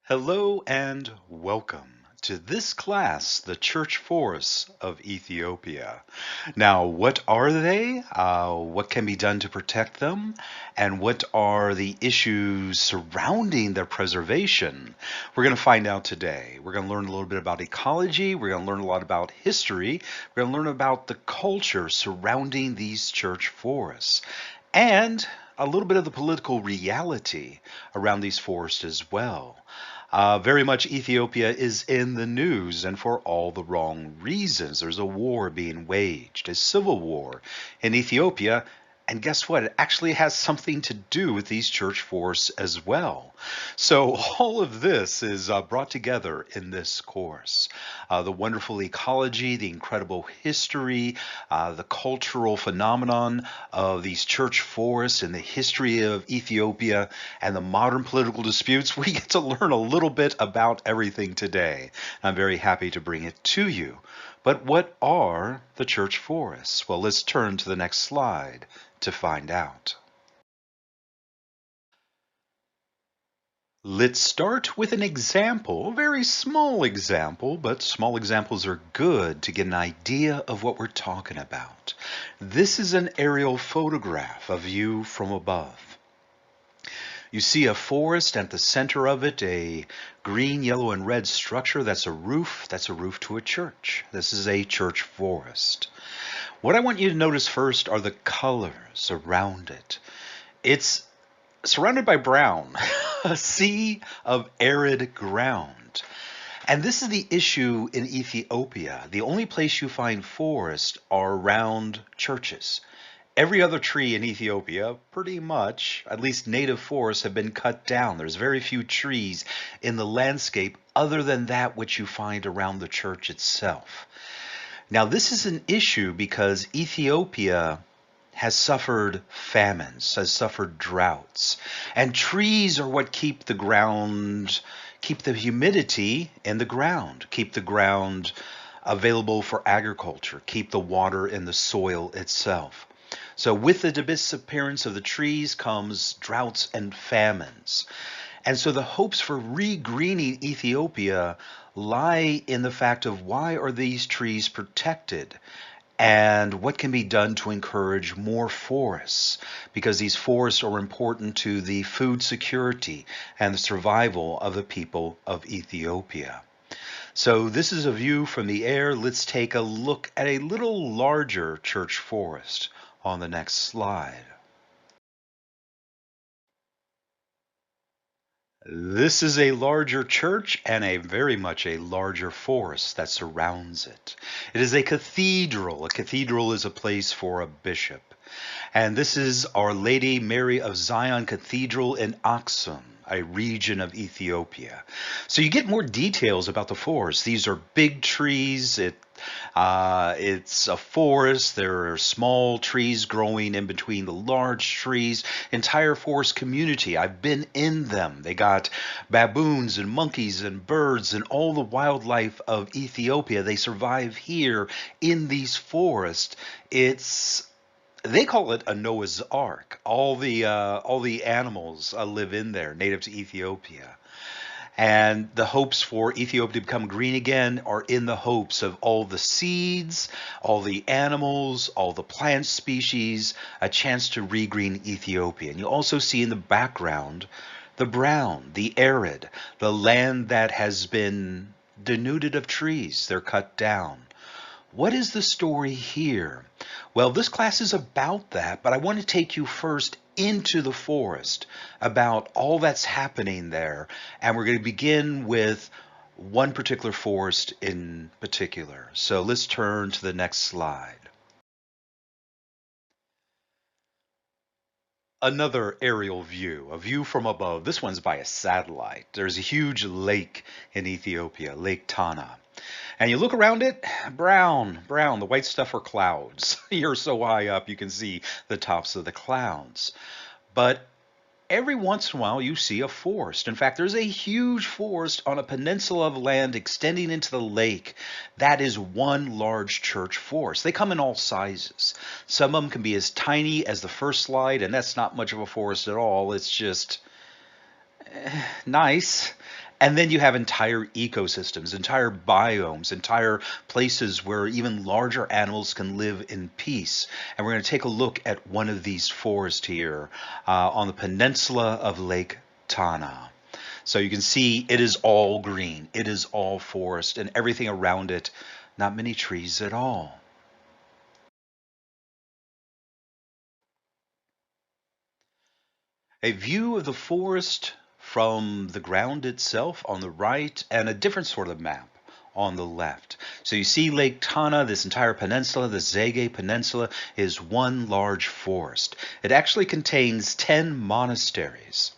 Hello and welcome to this class, the Church Forests of Ethiopia. Now, what are they? What can be done to protect them? And what are the issues surrounding their preservation? We're going to find out today. We're going to learn a little bit about ecology. We're going to learn a lot about history. We're going to learn about the culture surrounding these church forests. And a little bit of the political reality around these forests as well. Very much Ethiopia is in the news and for all the wrong reasons. There's a war being waged, a civil war in Ethiopia. And guess what? It actually has something to do with these church forests as well. So all of this is brought together in this course. The wonderful ecology, the incredible history, the cultural phenomenon of these church forests and the history of Ethiopia and the modern political disputes. We get to learn a little bit about everything today. I'm very happy to bring it to you. But what are the church forests? Well, let's turn to the next slide to find out. Let's start with an example, a very small example, but small examples are good to get an idea of what we're talking about. This is an aerial photograph, a view from above. You see a forest, at the center of it, a green, yellow, and red structure. That's a roof. That's a roof to a church. This is a church forest. What I want you to notice first are the colors around it. It's surrounded by brown, a sea of arid ground. And this is the issue in Ethiopia. The only place you find forests are around churches. Every other tree in Ethiopia, pretty much, at least native forests, have been cut down. There's very few trees in the landscape other than that which you find around the church itself. Now, this is an issue because Ethiopia has suffered famines, has suffered droughts, and trees are what keep the ground, keep the humidity in the ground, keep the ground available for agriculture, keep the water in the soil itself. So with the disappearance of the trees comes droughts and famines. And so the hopes for regreening Ethiopia lie in the fact of why are these trees protected? And what can be done to encourage more forests? Because these forests are important to the food security and the survival of the people of Ethiopia. So this is a view from the air. Let's take a look at a little larger church forest on the next slide. This is a larger church and a very much a larger forest that surrounds it. It is a cathedral. A cathedral is a place for a bishop. And this is Our Lady Mary of Zion Cathedral in Aksum, a region of Ethiopia. So you get more details about the forest. These are big trees. It's a forest. There are small trees growing in between the large trees. Entire forest community. I've been in them. They got baboons and monkeys and birds and all the wildlife of Ethiopia. They survive here in these forests. They call it a Noah's Ark. All the animals live in there, native to Ethiopia. And the hopes for Ethiopia to become green again are in the hopes of all the seeds, all the animals, all the plant species, a chance to regreen Ethiopia. And you also see in the background the brown, the arid, the land that has been denuded of trees. They're cut down. What is the story here? Well, this class is about that, but I want to take you first into the forest about all that's happening there. And we're going to begin with one particular forest in particular. So let's turn to the next slide. Another aerial view, a view from above. This one's by a satellite. There's a huge lake in Ethiopia, Lake Tana. And you look around it, brown, brown. The white stuff are clouds. You're so high up you can see the tops of the clouds. But every once in a while you see a forest. In fact, there's a huge forest on a peninsula of land extending into the lake. That is one large church forest. They come in all sizes. Some of them can be as tiny as the first slide, and that's not much of a forest at all. It's just nice. And then you have entire ecosystems, entire biomes, entire places where even larger animals can live in peace. And we're going to take a look at one of these forests here on the peninsula of Lake Tana. So you can see it is all green, it is all forest, and everything around it, not many trees at all. A view of the forest from the ground itself on the right, and a different sort of map on the left. So you see Lake Tana, this entire peninsula, the Zege Peninsula, is one large forest. It actually contains 10 monasteries.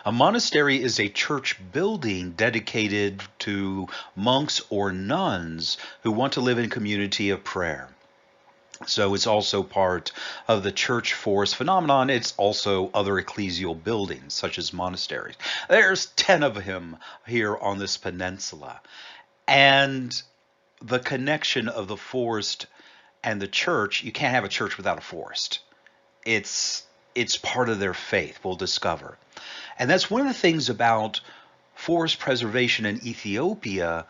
A monastery is a church building dedicated to monks or nuns who want to live in a community of prayer. So it's also part of the church forest phenomenon. It's also other ecclesial buildings, such as monasteries. There's 10 of them here on this peninsula. And the connection of the forest and the church, you can't have a church without a forest. It's part of their faith, we'll discover. And that's one of the things about forest preservation in Ethiopia.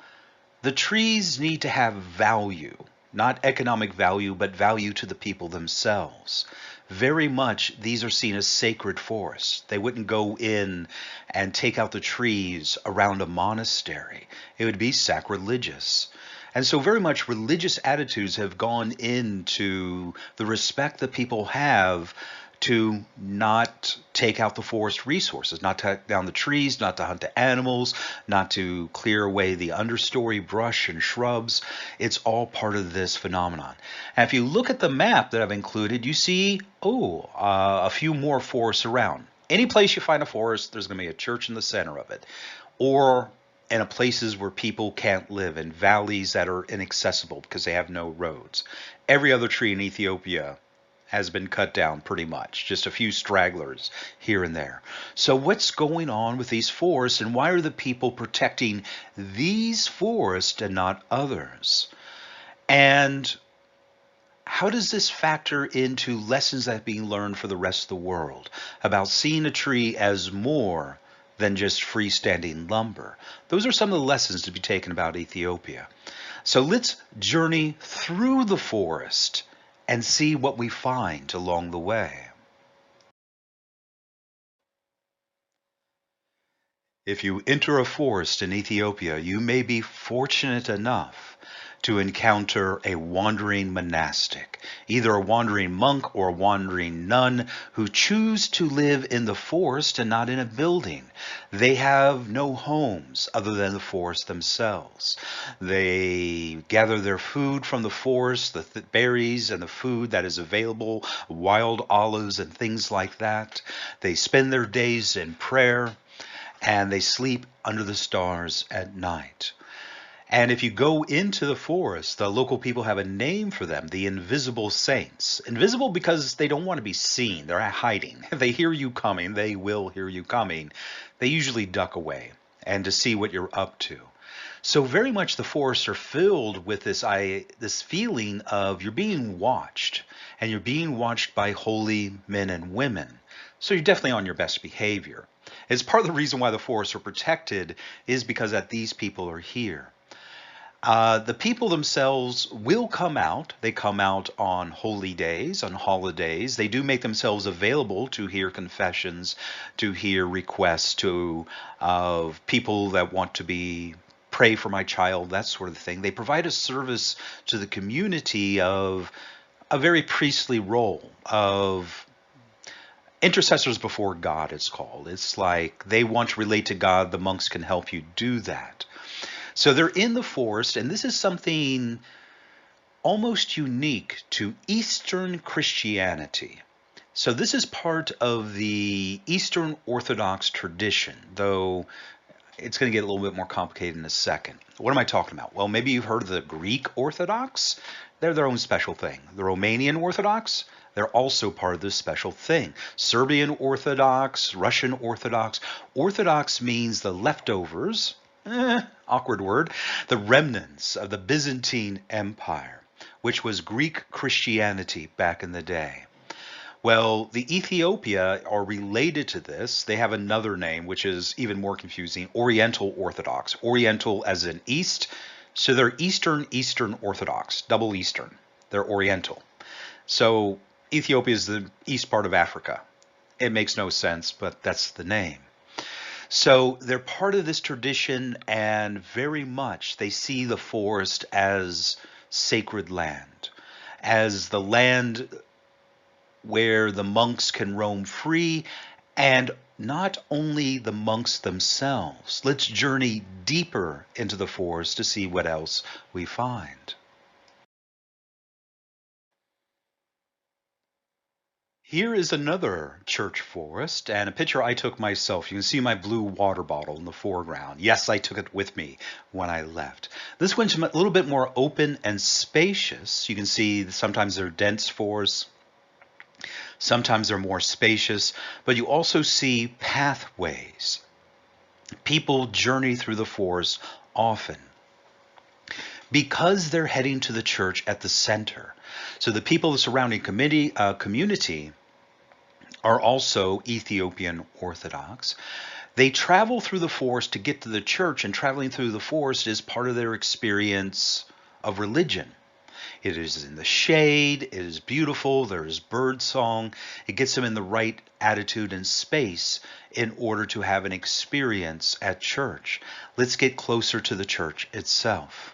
The trees need to have value. Not economic value, but value to the people themselves. Very much, these are seen as sacred forests. They wouldn't go in and take out the trees around a monastery. It would be sacrilegious. And so very much religious attitudes have gone into the respect that people have to not take out the forest resources, not to cut down the trees, not to hunt the animals, not to clear away the understory brush and shrubs. It's all part of this phenomenon. And if you look at the map that I've included, you see, a few more forests around. Any place you find a forest, there's going to be a church in the center of it. Or in places where people can't live, in valleys that are inaccessible because they have no roads. Every other tree in Ethiopia has been cut down pretty much, just a few stragglers here and there. So what's going on with these forests, and why are the people protecting these forests and not others? And how does this factor into lessons that are being learned for the rest of the world about seeing a tree as more than just freestanding lumber? Those are some of the lessons to be taken about Ethiopia. So let's journey through the forest and see what we find along the way. If you enter a forest in Ethiopia, you may be fortunate enough to encounter a wandering monastic, either a wandering monk or a wandering nun who choose to live in the forest and not in a building. They have no homes other than the forest themselves. They gather their food from the forest, the berries and the food that is available, wild olives and things like that. They spend their days in prayer, and they sleep under the stars at night. And if you go into the forest, the local people have a name for them, the invisible saints. Invisible because they don't want to be seen. They're hiding. If they hear you coming, they will hear you coming. They usually duck away and to see what you're up to. So very much the forests are filled with this feeling of you're being watched, and you're being watched by holy men and women. So you're definitely on your best behavior. It's part of the reason why the forests are protected is because that these people are here. The people themselves will come out. They come out on holy days, on holidays. They do make themselves available to hear confessions, to hear requests of people that want to be pray for my child, that sort of thing. They provide a service to the community of a very priestly role of intercessors before God, it's called. It's like they want to relate to God. The monks can help you do that. So they're in the forest, and this is something almost unique to Eastern Christianity. So this is part of the Eastern Orthodox tradition, though it's going to get a little bit more complicated in a second. What am I talking about? Well, maybe you've heard of the Greek Orthodox. They're their own special thing. The Romanian Orthodox, they're also part of this special thing. Serbian Orthodox, Russian Orthodox. Orthodox means the leftovers, awkward word, the remnants of the Byzantine Empire, which was Greek Christianity back in the day. Well, the Ethiopia are related to this. They have another name, which is even more confusing, Oriental Orthodox. Oriental as in East. So they're Eastern Orthodox, double Eastern. They're Oriental. So Ethiopia is the east part of Africa. It makes no sense, but that's the name. So they're part of this tradition, and very much they see the forest as sacred land, as the land where the monks can roam free, and not only the monks themselves. Let's journey deeper into the forest to see what else we find. Here is another church forest and a picture I took myself. You can see my blue water bottle in the foreground. Yes, I took it with me when I left. This one's a little bit more open and spacious. You can see sometimes they're dense forests, sometimes they're more spacious, but you also see pathways. People journey through the forest often because they're heading to the church at the center. So the people of the surrounding community are also Ethiopian Orthodox. They travel through the forest to get to the church, and traveling through the forest is part of their experience of religion. It is in the shade, it is beautiful, there is bird song. It gets them in the right attitude and space in order to have an experience at church. Let's get closer to the church itself.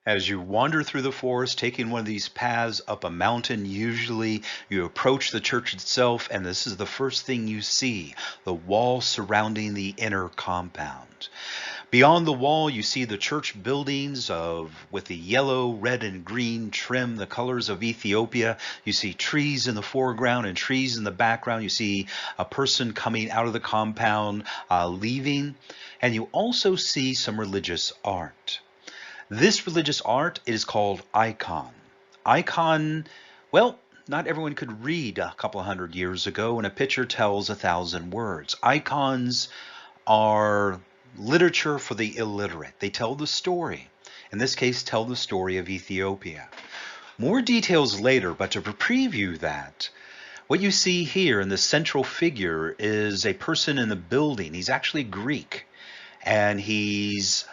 As you wander through the forest, taking one of these paths up a mountain, usually you approach the church itself, and this is the first thing you see, the wall surrounding the inner compound. Beyond the wall, you see the church buildings with the yellow, red, and green trim, the colors of Ethiopia. You see trees in the foreground and trees in the background. You see a person coming out of the compound, leaving, and you also see some religious art. This religious art is called icon. Icon, well, not everyone could read a couple of hundred years ago, and a picture tells 1,000 words. Icons are literature for the illiterate. They tell the story. In this case, tell the story of Ethiopia. More details later, but to preview that, what you see here in the central figure is a person in the building. He's actually Greek, and he's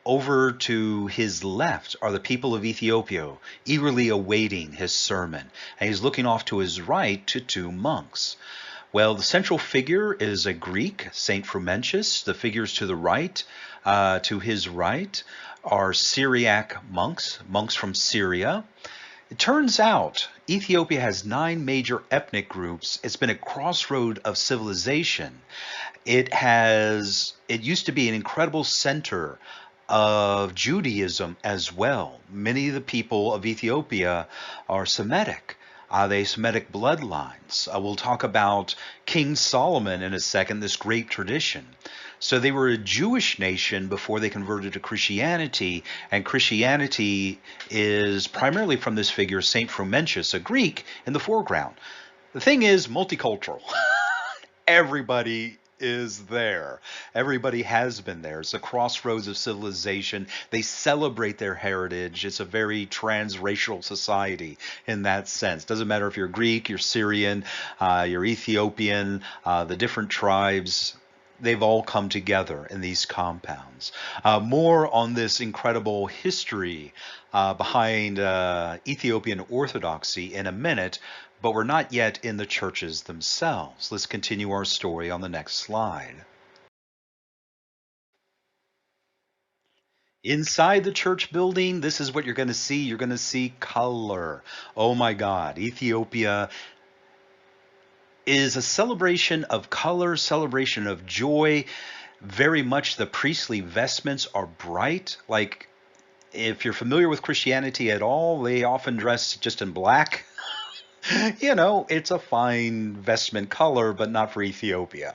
over to his left are the people of Ethiopia, eagerly awaiting his sermon. And he's looking off to his right to two monks. Well, the central figure is a Greek, Saint Frumentius. The figures to the right, to his right, are Syriac monks, monks from Syria. It turns out Ethiopia has 9 major ethnic groups. It's been a crossroad of civilization. It used to be an incredible center of Judaism as well. Many of the people of Ethiopia are Semitic. They Semitic bloodlines. We'll talk about King Solomon in a second, this great tradition. So they were a Jewish nation before they converted to Christianity, and Christianity is primarily from this figure, Saint Frumentius, a Greek, in the foreground. The thing is multicultural. Everybody is there. Everybody has been there. It's a crossroads of civilization. They celebrate their heritage. It's a very transracial society in that sense. Doesn't matter if you're Greek, you're Syrian, you're Ethiopian, the different tribes. They've all come together in these compounds. More on this incredible history behind Ethiopian Orthodoxy in a minute, but we're not yet in the churches themselves. Let's continue our story on the next slide. Inside the church building, this is what you're going to see. You're going to see color. Oh my God, Ethiopia is a celebration of color, celebration of joy. Very much the priestly vestments are bright. Like, if you're familiar with Christianity at all, they often dress just in black. You know, it's a fine vestment color, but not for Ethiopia.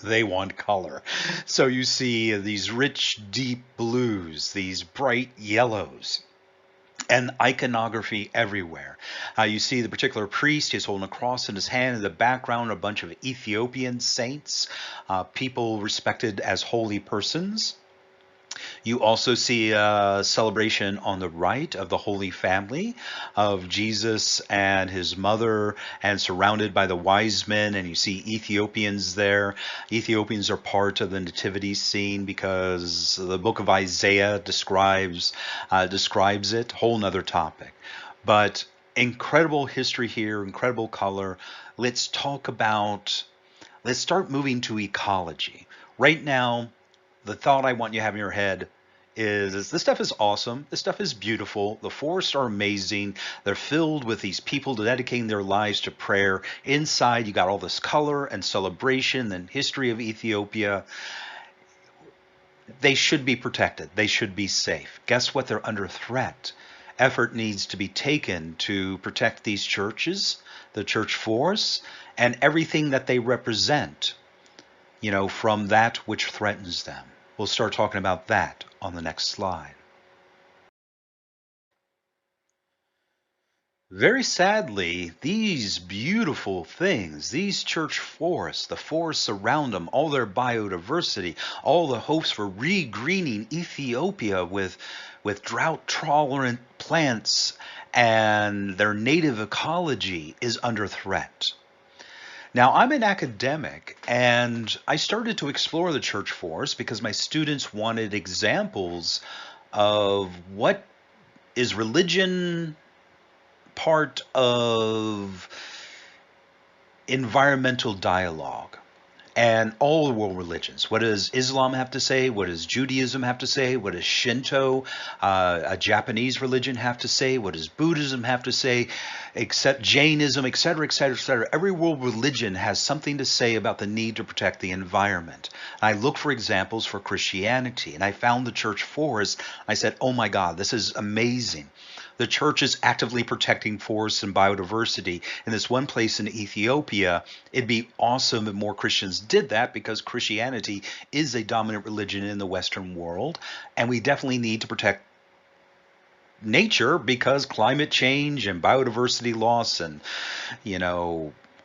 They want color. So you see these rich, deep blues, these bright yellows, and iconography everywhere. You see the particular priest, he's holding a cross in his hand. In the background, a bunch of Ethiopian saints, people respected as holy persons. You also see a celebration on the right of the Holy Family of Jesus and his mother, and surrounded by the wise men, and you see Ethiopians there. Ethiopians are part of the nativity scene because the book of Isaiah describes it. Whole nother topic. But incredible history here, incredible color. Let's start moving to ecology. Right now, the thought I want you to have in your head is this stuff is awesome. This stuff is beautiful. The forests are amazing. They're filled with these people dedicating their lives to prayer. Inside, you got all this color and celebration and history of Ethiopia. They should be protected. They should be safe. Guess what? They're under threat. Effort needs to be taken to protect these churches, the church forests, and everything that they represent, from that which threatens them. We'll start talking about that on the next slide. Very sadly, these beautiful things, these church forests, the forests around them, all their biodiversity, all the hopes for re-greening Ethiopia with drought-tolerant plants and their native ecology is under threat. Now, I'm an academic, and I started to explore the church forest because my students wanted examples of what is religion part of environmental dialogue and all the world religions. What does Islam have to say? What does Judaism have to say? What does Shinto, a Japanese religion, have to say? What does Buddhism have to say? Except Jainism, etc., etc., etc. Every world religion has something to say about the need to protect the environment. And I looked for examples for Christianity, and I found the church forest. I said, oh my God, this is amazing. The church is actively protecting forests and biodiversity in this one place in Ethiopia. It'd be awesome if more Christians did that because Christianity is a dominant religion in the Western world. And we definitely need to protect nature because climate change and biodiversity loss and,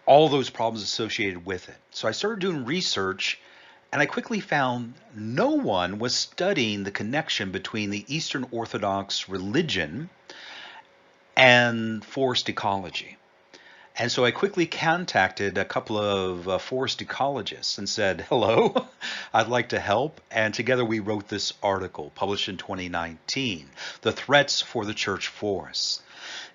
all those problems associated with it. So I started doing research, and I quickly found no one was studying the connection between the Eastern Orthodox religion and forest ecology. And so I quickly contacted a couple of forest ecologists and said, hello, I'd like to help. And together we wrote this article published in 2019, The Threats for the Church Forests.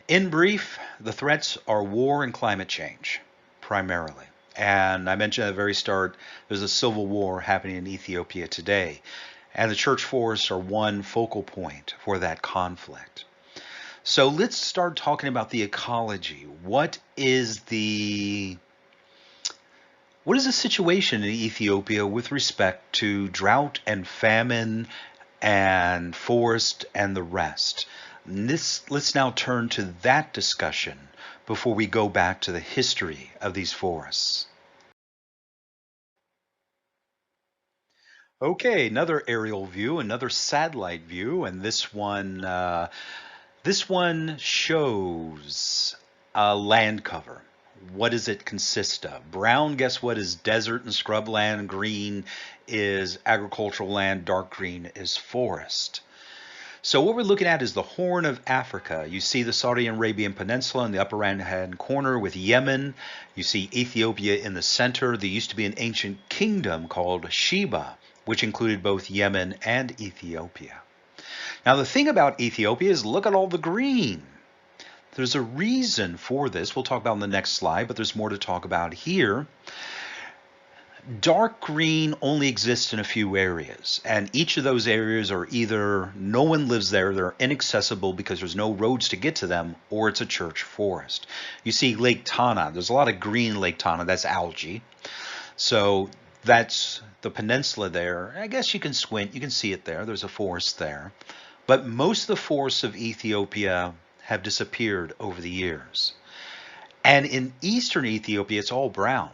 In brief, the threats are war and climate change, primarily. And I mentioned at the very start, there's a civil war happening in Ethiopia today. And the church forests are one focal point for that conflict. So let's start talking about the ecology. What is the situation in Ethiopia with respect to drought and famine and forest and the rest? Let's now turn to that discussion before we go back to the history of these forests. Okay, another aerial view, another satellite view, and this one shows land cover. What does it consist of? Brown, guess what, is desert and scrubland. Green is agricultural land. Dark green is forest. So what we're looking at is the Horn of Africa. You see the Saudi Arabian Peninsula in the upper right-hand corner with Yemen. You see Ethiopia in the center. There used to be an ancient kingdom called Sheba, which included both Yemen and Ethiopia. Now, the thing about Ethiopia is look at all the green. There's a reason for this. We'll talk about in the next slide, but there's more to talk about here. Dark green only exists in a few areas, and each of those areas are either no one lives there, they're inaccessible because there's no roads to get to them, or it's a church forest. You see Lake Tana. There's a lot of green in Lake Tana. That's algae. So that's the peninsula there. I guess you can squint. You can see it there. There's a forest there. But most of the forests of Ethiopia have disappeared over the years. And in eastern Ethiopia, it's all brown.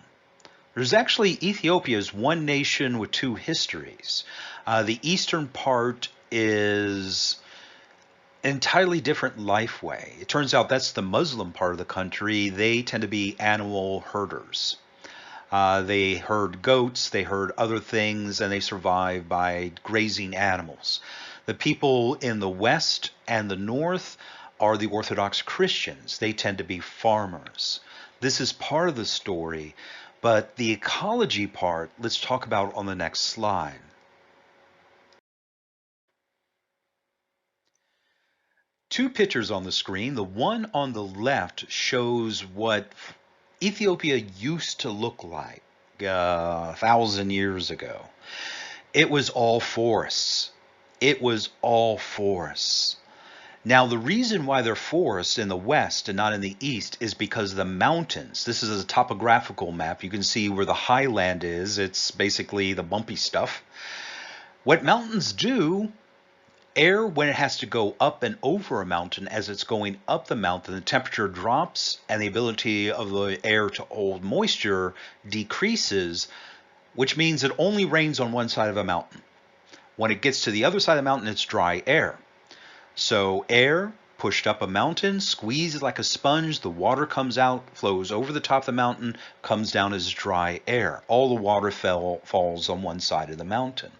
There's actually, Ethiopia is one nation with two histories. The eastern part is an entirely different life way. It turns out that's the Muslim part of the country. They tend to be animal herders. They herd goats, they herd other things, and they survive by grazing animals. The people in the west and the north are the Orthodox Christians. They tend to be farmers. This is part of the story, but the ecology part, let's talk about on the next slide. Two pictures on the screen. The one on the left shows what Ethiopia used to look like 1,000 years ago. It was all forests. It was all forests. Now, the reason why they're forests in the west and not in the east is because the mountains. This is a topographical map. You can see where the highland is. It's basically the bumpy stuff. What mountains do, air, when it has to go up and over a mountain, as it's going up the mountain, the temperature drops and the ability of the air to hold moisture decreases, which means it only rains on one side of a mountain. When it gets to the other side of the mountain, it's dry air. So air pushed up a mountain, squeezes like a sponge, the water comes out, flows over the top of the mountain, comes down as dry air. All the water falls on one side of the mountain.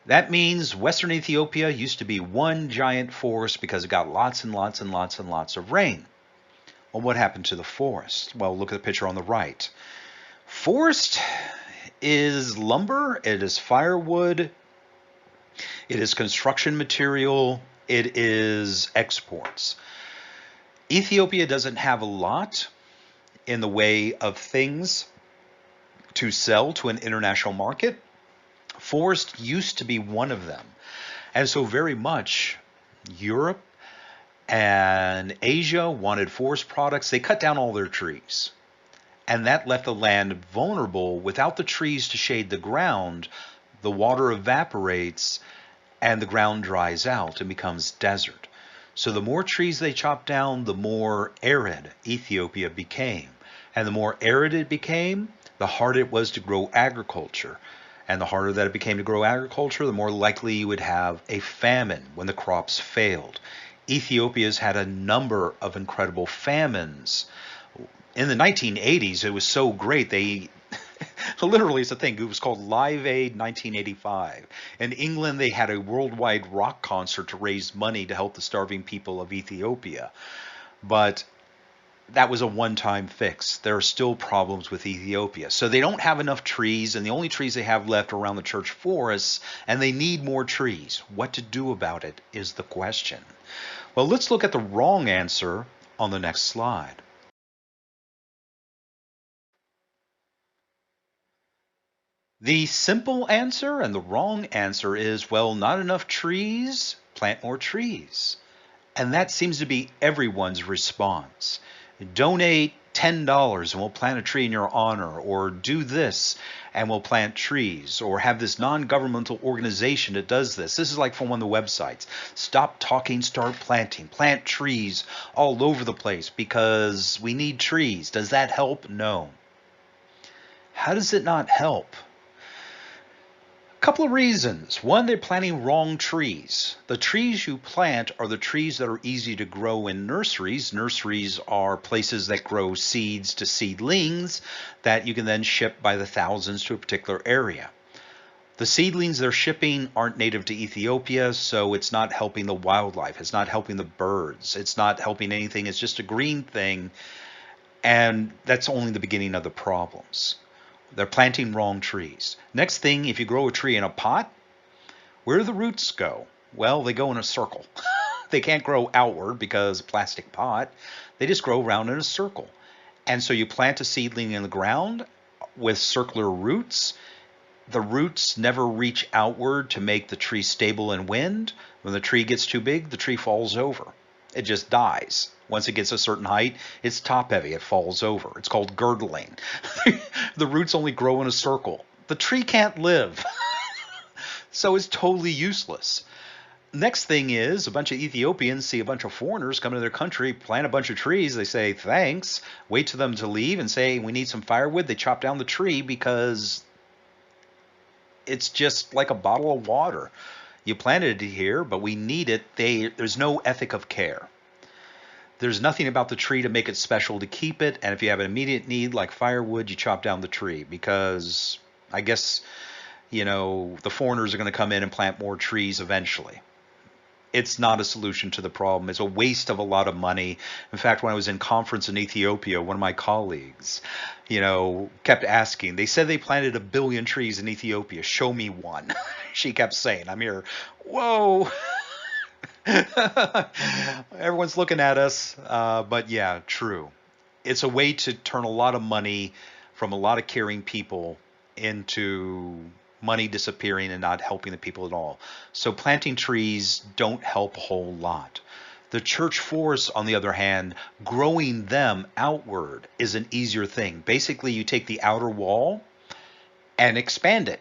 That means Western Ethiopia used to be one giant forest because it got lots and lots and lots and lots of rain. Well, what happened to the forest? Well, look at the picture on the right. Forest is lumber, it is firewood, it is construction material, it is exports. Ethiopia doesn't have a lot in the way of things to sell to an international market. Forest used to be one of them. And so very much Europe and Asia wanted forest products. They cut down all their trees. And that left the land vulnerable. Without the trees to shade the ground, the water evaporates and the ground dries out and becomes desert. So the more trees they chopped down, the more arid Ethiopia became. And the more arid it became, the harder it was to grow agriculture. And the harder that it became to grow agriculture, the more likely you would have a famine when the crops failed. Ethiopia's had a number of incredible famines. In the 1980s, it was so great, they literally, it's a thing. It was called Live Aid 1985. In England, they had a worldwide rock concert to raise money to help the starving people of Ethiopia. But that was a one-time fix. There are still problems with Ethiopia. So they don't have enough trees, and the only trees they have left are around the church forests, and they need more trees. What to do about it is the question. Well, let's look at the wrong answer on the next slide. The simple answer and the wrong answer is, well, not enough trees, plant more trees. And that seems to be everyone's response. Donate $10 and we'll plant a tree in your honor, or do this and we'll plant trees, or have this non-governmental organization that does this. This is like from one of the websites. Stop talking, start planting. Plant trees all over the place because we need trees. Does that help? No. How does it not help? Couple of reasons. One, they're planting wrong trees. The trees you plant are the trees that are easy to grow in nurseries. Nurseries are places that grow seeds to seedlings that you can then ship by the thousands to a particular area. The seedlings they're shipping aren't native to Ethiopia, so it's not helping the wildlife. It's not helping the birds. It's not helping anything. It's just a green thing, and that's only the beginning of the problems. They're planting wrong trees. Next thing, if you grow a tree in a pot, where do the roots go? Well, they go in a circle. They can't grow outward because plastic pot. They just grow around in a circle. And so you plant a seedling in the ground with circular roots. The roots never reach outward to make the tree stable in wind. When the tree gets too big, the tree falls over. It just dies. Once it gets a certain height, it's top heavy. It falls over. It's called girdling. The roots only grow in a circle. The tree can't live. So it's totally useless. Next thing is, a bunch of Ethiopians see a bunch of foreigners come to their country, plant a bunch of trees. They say, thanks. Wait for them to leave and say, we need some firewood. They chop down the tree because it's just like a bottle of water. You planted it here, but we need it. There's no ethic of care. There's nothing about the tree to make it special to keep it, and if you have an immediate need like firewood, you chop down the tree because I guess, the foreigners are going to come in and plant more trees eventually. It's not a solution to the problem. It's a waste of a lot of money. In fact, when I was in conference in Ethiopia, one of my colleagues, kept asking. They said they planted 1 billion trees in Ethiopia. Show me one. She kept saying, I'm here. Whoa. Everyone's looking at us. But yeah, true. It's a way to turn a lot of money from a lot of caring people into money disappearing and not helping the people at all. So planting trees don't help a whole lot. The church forests, on the other hand, growing them outward is an easier thing. Basically, you take the outer wall and expand it.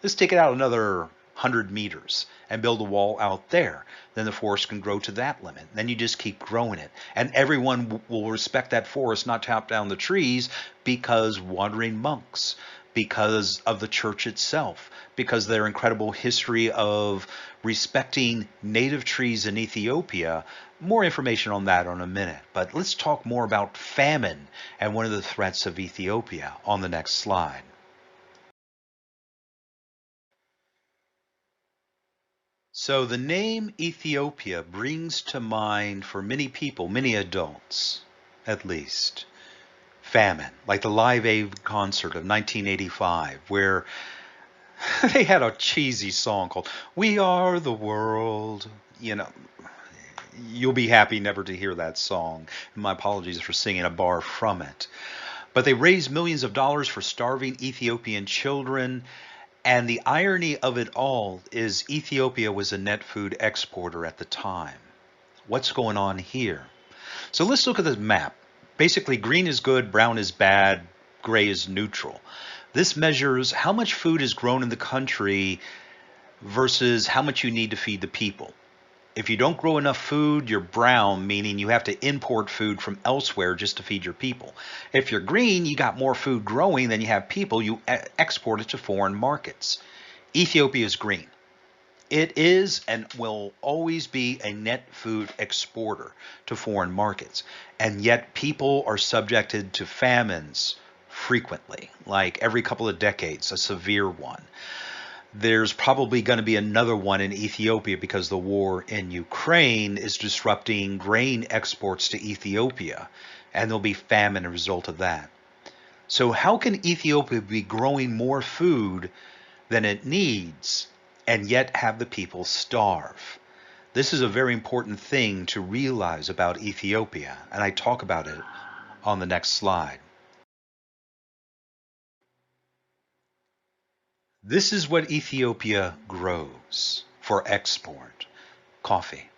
Let's take it out another 100 meters and build a wall out there. Then the forest can grow to that limit. Then you just keep growing it. And everyone will respect that forest, not chop down the trees, because wandering monks, because of the church itself, because their incredible history of respecting native trees in Ethiopia. More information on that in a minute. But let's talk more about famine and one of the threats of Ethiopia on the next slide. So the name Ethiopia brings to mind for many people, many adults at least, famine, like the Live Aid concert of 1985, where they had a cheesy song called We Are the World. You'll be happy never to hear that song. My apologies for singing a bar from it. But they raised millions of dollars for starving Ethiopian children. And the irony of it all is Ethiopia was a net food exporter at the time. What's going on here? So let's look at the map. Basically, green is good, brown is bad, gray is neutral. This measures how much food is grown in the country versus how much you need to feed the people. If you don't grow enough food, you're brown, meaning you have to import food from elsewhere just to feed your people. If you're green, you got more food growing than you have people, you export it to foreign markets. Ethiopia is green. It is and will always be a net food exporter to foreign markets. And yet people are subjected to famines frequently, like every couple of decades, a severe one. There's probably going to be another one in Ethiopia because the war in Ukraine is disrupting grain exports to Ethiopia, and there'll be famine as a result of that. So how can Ethiopia be growing more food than it needs and yet have the people starve? This is a very important thing to realize about Ethiopia, and I talk about it on the next slide. This is what Ethiopia grows for export: coffee.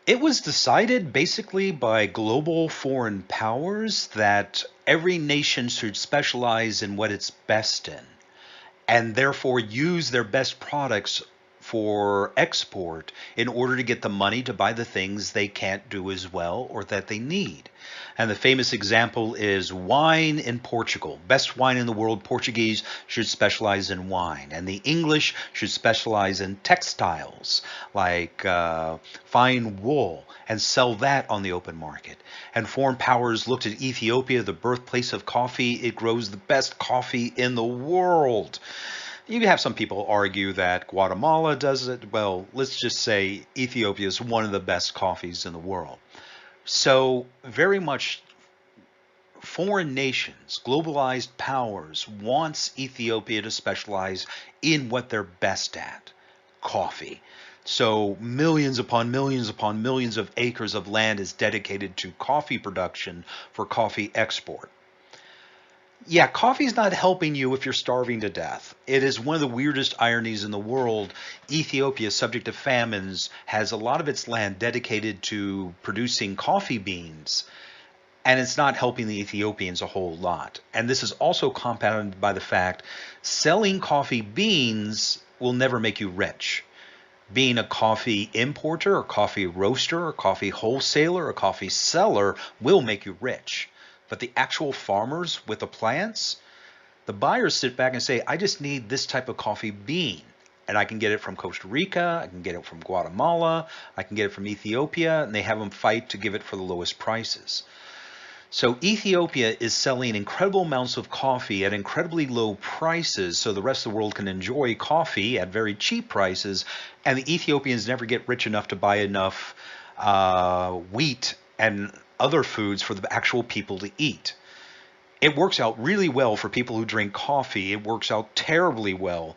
It was decided basically by global foreign powers that every nation should specialize in what it's best in, and therefore use their best products for export in order to get the money to buy the things they can't do as well or that they need. And the famous example is wine in Portugal. Best wine in the world, Portuguese should specialize in wine. And the English should specialize in textiles, like fine wool, and sell that on the open market. And foreign powers looked at Ethiopia, the birthplace of coffee. It grows the best coffee in the world. You have some people argue that Guatemala does it. Well, let's just say Ethiopia is one of the best coffees in the world. So very much foreign nations, globalized powers, wants Ethiopia to specialize in what they're best at: coffee. So millions upon millions upon millions of acres of land is dedicated to coffee production for coffee export. Yeah, coffee's not helping you if you're starving to death. It is one of the weirdest ironies in the world. Ethiopia, subject to famines, has a lot of its land dedicated to producing coffee beans, and it's not helping the Ethiopians a whole lot. And this is also compounded by the fact selling coffee beans will never make you rich. Being a coffee importer or coffee roaster or coffee wholesaler or coffee seller will make you rich. But the actual farmers with the plants, the buyers sit back and say, I just need this type of coffee bean. and I can get it from Costa Rica, I can get it from Guatemala, I can get it from Ethiopia, and they have them fight to give it for the lowest prices. So Ethiopia is selling incredible amounts of coffee at incredibly low prices so the rest of the world can enjoy coffee at very cheap prices, and the Ethiopians never get rich enough to buy enough wheat and other foods for the actual people to eat. It works out really well for people who drink coffee. It works out terribly well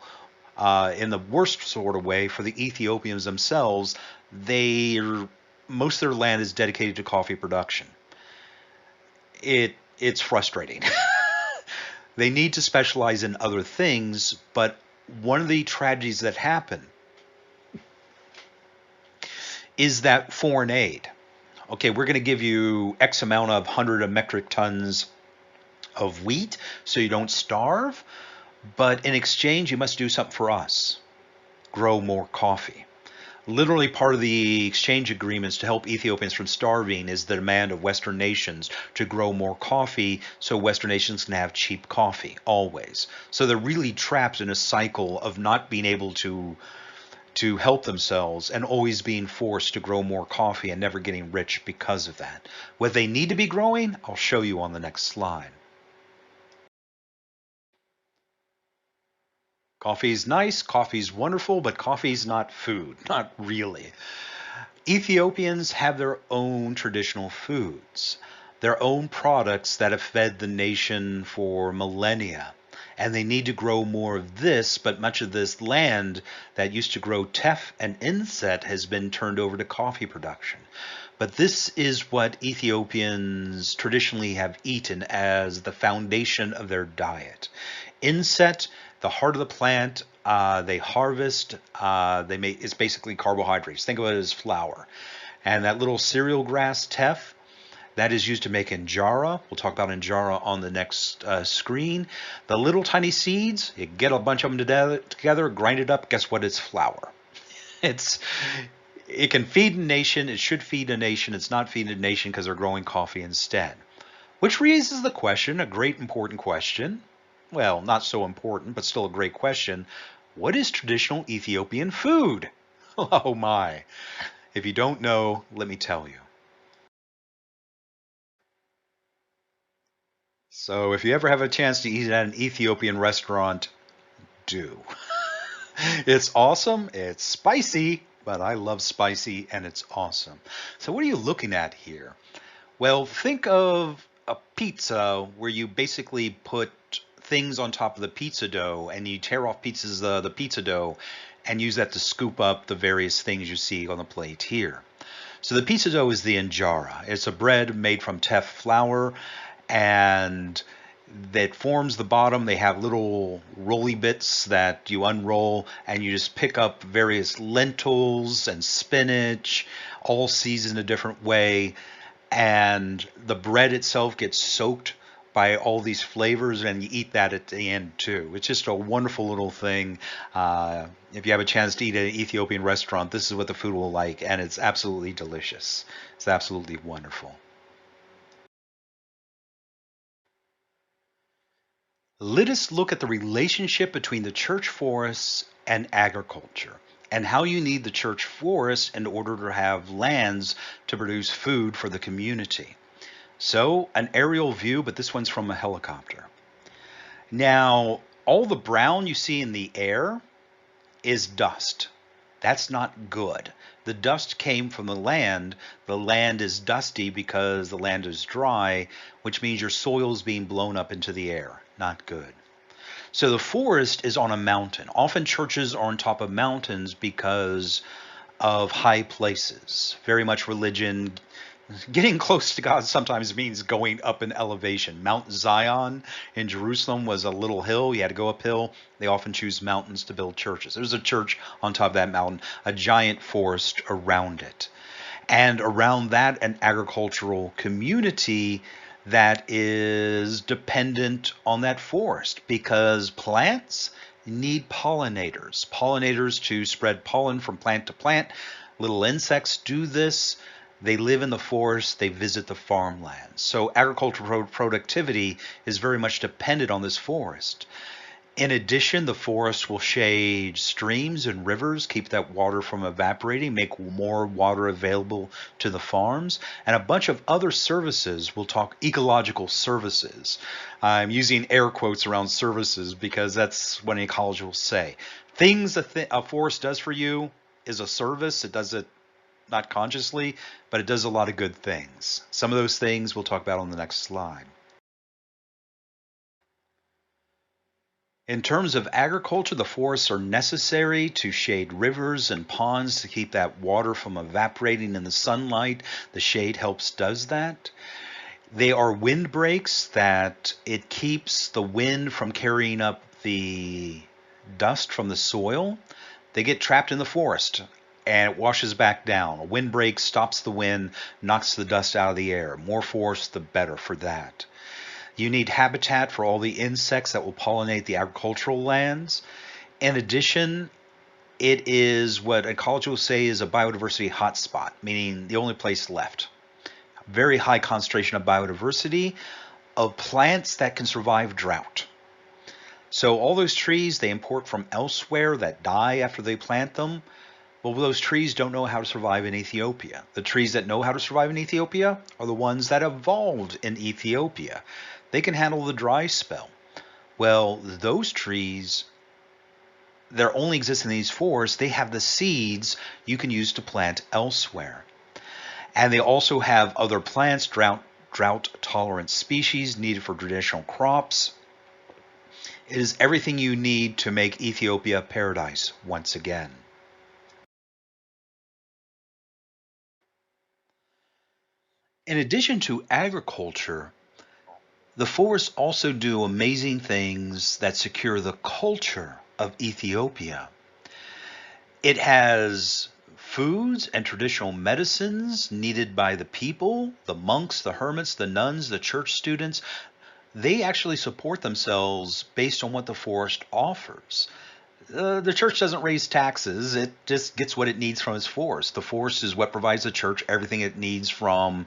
in the worst sort of way for the Ethiopians themselves. Most of their land is dedicated to coffee production. It's frustrating. They need to specialize in other things, but one of the tragedies that happen is that foreign aid. Okay, we're going to give you X amount of hundred of metric tons of wheat so you don't starve, but in exchange you must do something for us. Grow more coffee. Literally part of the exchange agreements to help Ethiopians from starving is the demand of Western nations to grow more coffee so Western nations can have cheap coffee, always. So they're really trapped in a cycle of not being able to help themselves and always being forced to grow more coffee and never getting rich because of that. What they need to be growing, I'll show you on the next slide. Coffee's nice, coffee's wonderful, but coffee's not food, not really. Ethiopians have their own traditional foods, their own products that have fed the nation for millennia. And they need to grow more of this, but much of this land that used to grow teff and inset has been turned over to coffee production. But this is what Ethiopians traditionally have eaten as the foundation of their diet. Inset, the heart of the plant, they harvest, it's basically carbohydrates. Think of it as flour. And that little cereal grass teff, that is used to make injera. We'll talk about injera on the next screen. The little tiny seeds, you get a bunch of them together, grind it up, guess what? It's flour. It can feed a nation, it should feed a nation, it's not feeding a nation because they're growing coffee instead. Which raises the question, a great important question, well, not so important, but still a great question. What is traditional Ethiopian food? Oh my. If you don't know, let me tell you. So if you ever have a chance to eat at an Ethiopian restaurant, do. It's awesome, it's spicy, but I love spicy and it's awesome. So what are you looking at here? Well, think of a pizza where you basically put things on top of the pizza dough and you tear off pieces of the pizza dough and use that to scoop up the various things you see on the plate here. So the pizza dough is the injera. It's a bread made from teff flour and that forms the bottom. They have little rolly bits that you unroll and you just pick up various lentils and spinach, all seasoned a different way. And the bread itself gets soaked by all these flavors and you eat that at the end too. It's just a wonderful little thing. If you have a chance to eat at an Ethiopian restaurant, this is what the food will like, and it's absolutely delicious. It's absolutely wonderful. Let us look at the relationship between the church forests and agriculture and how you need the church forests in order to have lands to produce food for the community. So an aerial view, but this one's from a helicopter. Now, all the brown you see in the air is dust. That's not good. The dust came from the land. The land is dusty because the land is dry, which means your soil is being blown up into the air. Not good. So the forest is on a mountain. Often churches are on top of mountains because of high places. Very much religion. Getting close to God sometimes means going up in elevation. Mount Zion in Jerusalem was a little hill. You had to go uphill. They often choose mountains to build churches. There's a church on top of that mountain, a giant forest around it. And around that, an agricultural community that is dependent on that forest because plants need pollinators. Pollinators to spread pollen from plant to plant. Little insects do this. They live in the forest, they visit the farmlands. So agricultural productivity is very much dependent on this forest. In addition, the forest will shade streams and rivers, keep that water from evaporating, make more water available to the farms, and a bunch of other services. We'll talk ecological services. I'm using air quotes around services because that's what an ecologist will say. Things a forest does for you is a service. It does it not consciously, but it does a lot of good things. Some of those things we'll talk about on the next slide. In terms of agriculture, the forests are necessary to shade rivers and ponds to keep that water from evaporating in the sunlight. The shade does that. They are windbreaks that it keeps the wind from carrying up the dust from the soil. They get trapped in the forest and it washes back down. A windbreak stops the wind, knocks the dust out of the air. More forest, the better for that. You need habitat for all the insects that will pollinate the agricultural lands. In addition, it is what ecologists will say is a biodiversity hotspot, meaning the only place left. Very high concentration of biodiversity of plants that can survive drought. So all those trees they import from elsewhere that die after they plant them, well, those trees don't know how to survive in Ethiopia. The trees that know how to survive in Ethiopia are the ones that evolved in Ethiopia. They can handle the dry spell. Well, those trees, they're only exist in these forests. They have the seeds you can use to plant elsewhere. And they also have other plants, drought-tolerant species needed for traditional crops. It is everything you need to make Ethiopia paradise once again. In addition to agriculture, the forests also do amazing things that secure the culture of Ethiopia. It has foods and traditional medicines needed by the people, the monks, the hermits, the nuns, the church students. They actually support themselves based on what the forest offers. The church doesn't raise taxes. It just gets what it needs from its forest. The forest is what provides the church everything it needs, from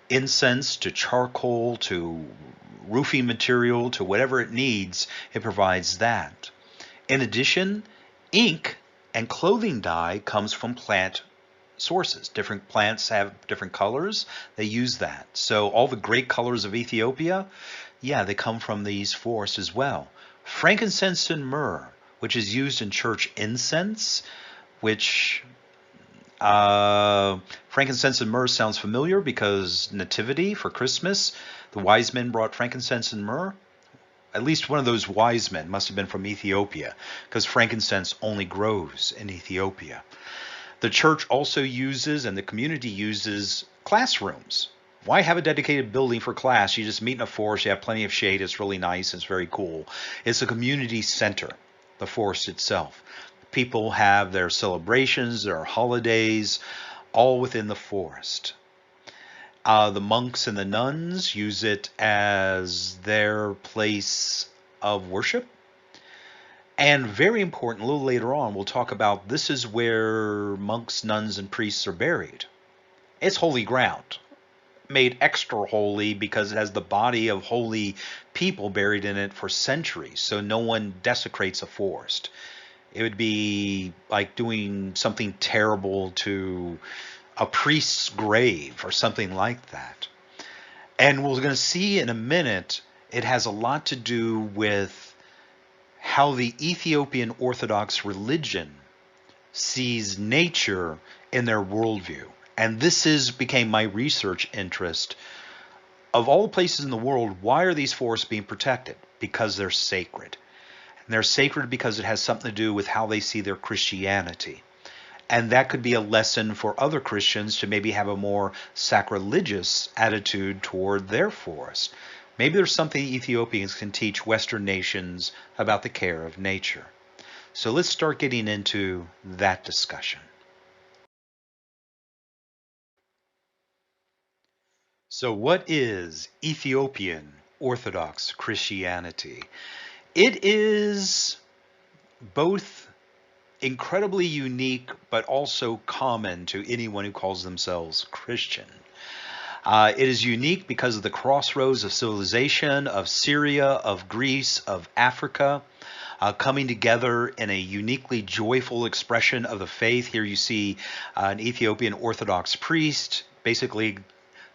incense to charcoal to roofing material to whatever it needs. It provides that. In addition, ink and clothing dye comes from plant sources. Different plants have different colors. They use that. So all the great colors of Ethiopia, yeah, they come from these forests as well. Frankincense and myrrh, which is used in church incense, which frankincense and myrrh sounds familiar because Nativity for Christmas, the wise men brought frankincense and myrrh. At least one of those wise men must have been from Ethiopia, because frankincense only grows in Ethiopia. The church also uses, and the community uses, classrooms. Why have a dedicated building for class? You just meet in a forest, you have plenty of shade, it's really nice, it's very cool. It's a community center, the forest itself. People have their celebrations, their holidays, all within the forest. The monks and the nuns use it as their place of worship. And very important, a little later on, we'll talk about this is where monks, nuns, and priests are buried. It's holy ground, made extra holy because it has the body of holy people buried in it for centuries, so no one desecrates a forest. It would be like doing something terrible to a priest's grave or something like that. And we're going to see in a minute, it has a lot to do with how the Ethiopian Orthodox religion sees nature in their worldview. And this became my research interest. Of all the places in the world, why are these forests being protected? Because they're sacred. And they're sacred because it has something to do with how they see their Christianity. And that could be a lesson for other Christians to maybe have a more sacrilegious attitude toward their forest. Maybe there's something Ethiopians can teach Western nations about the care of nature. So let's start getting into that discussion. So what is Ethiopian Orthodox Christianity? It is both incredibly unique, but also common to anyone who calls themselves Christian. It is unique because of the crossroads of civilization, of Syria, of Greece, of Africa. coming together in a uniquely joyful expression of the faith. Here you see an Ethiopian Orthodox priest basically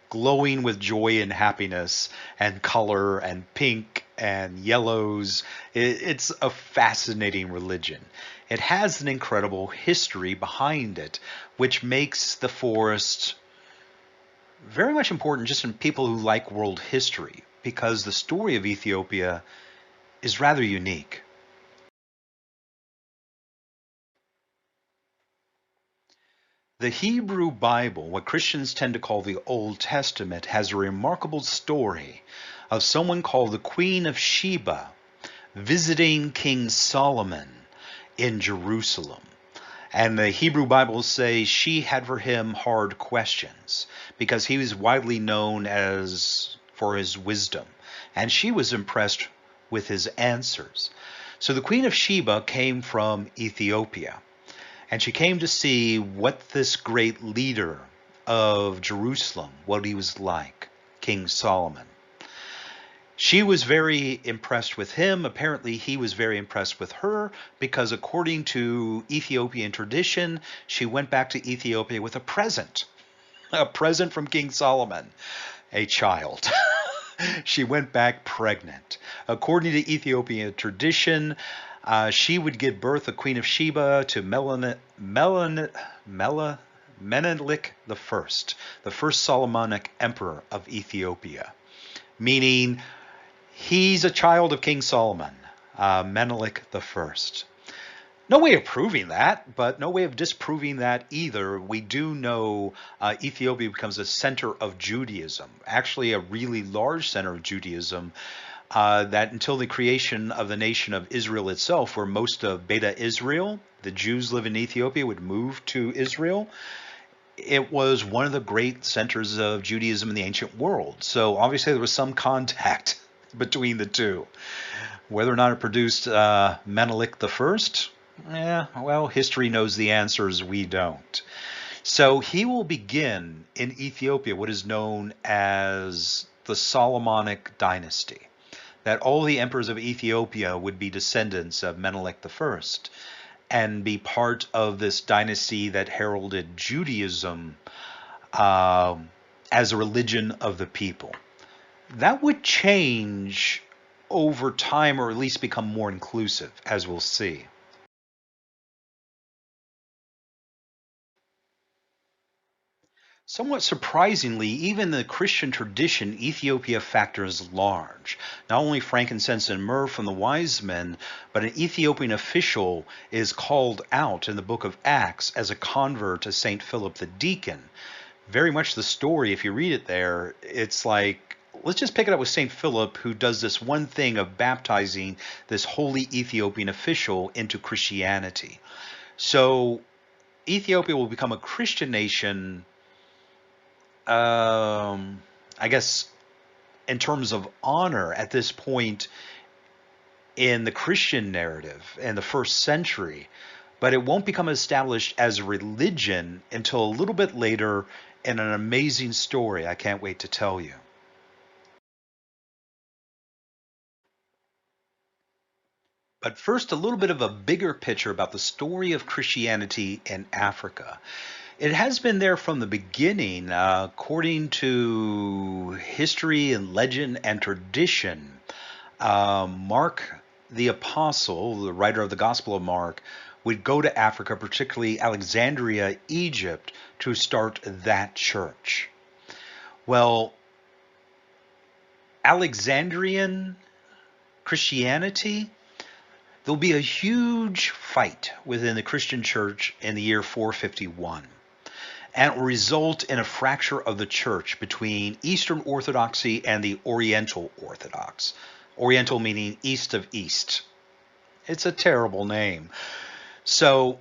glowing with joy and happiness and color and pink and yellows. It's a fascinating religion. It has an incredible history behind it, which makes the forest very much important just in people who like world history, because the story of Ethiopia is rather unique. The Hebrew Bible, what Christians tend to call the Old Testament, has a remarkable story of someone called the Queen of Sheba visiting King Solomon in Jerusalem. And the Hebrew Bibles say she had for him hard questions because he was widely known as for his wisdom, and she was impressed with his answers. So the Queen of Sheba came from Ethiopia, and she came to see what this great leader of Jerusalem, what he was like, King Solomon. She was very impressed with him. Apparently, he was very impressed with her because, according to Ethiopian tradition, she went back to Ethiopia with a present from King Solomon, a child. She went back pregnant. According to Ethiopian tradition, she would give birth, the Queen of Sheba, to Menelik the first Solomonic emperor of Ethiopia, meaning he's a child of King Solomon, Menelik the First. No way of proving that, but no way of disproving that either. We do know Ethiopia becomes a center of Judaism, actually a really large center of Judaism, that until the creation of the nation of Israel itself, where most of Beta Israel, the Jews live in Ethiopia, would move to Israel, it was one of the great centers of Judaism in the ancient world. So obviously there was some contact between the two. Whether or not it produced Menelik the First, well, history knows the answers, we don't. So he will begin in Ethiopia what is known as the Solomonic dynasty, that all the emperors of Ethiopia would be descendants of Menelik the First and be part of this dynasty that heralded Judaism as a religion of the people. That would change over time, or at least become more inclusive, as we'll see. Somewhat surprisingly, even in the Christian tradition, Ethiopia factors large. Not only frankincense and myrrh from the wise men, but an Ethiopian official is called out in the book of Acts as a convert to St. Philip the deacon. Very much the story, if you read it there, it's like, let's just pick it up with St. Philip, who does this one thing of baptizing this holy Ethiopian official into Christianity. So Ethiopia will become a Christian nation, I guess, in terms of honor at this point in the Christian narrative in the first century, but it won't become established as a religion until a little bit later in an amazing story I can't wait to tell you. But first, a little bit of a bigger picture about the story of Christianity in Africa. It has been there from the beginning, according to history and legend and tradition. Mark the Apostle, the writer of the Gospel of Mark, would go to Africa, particularly Alexandria, Egypt, to start that church. Well, Alexandrian Christianity, there'll be a huge fight within the Christian church in the year 451. And it will result in a fracture of the church between Eastern Orthodoxy and the Oriental Orthodox. Oriental meaning east of east. It's a terrible name. So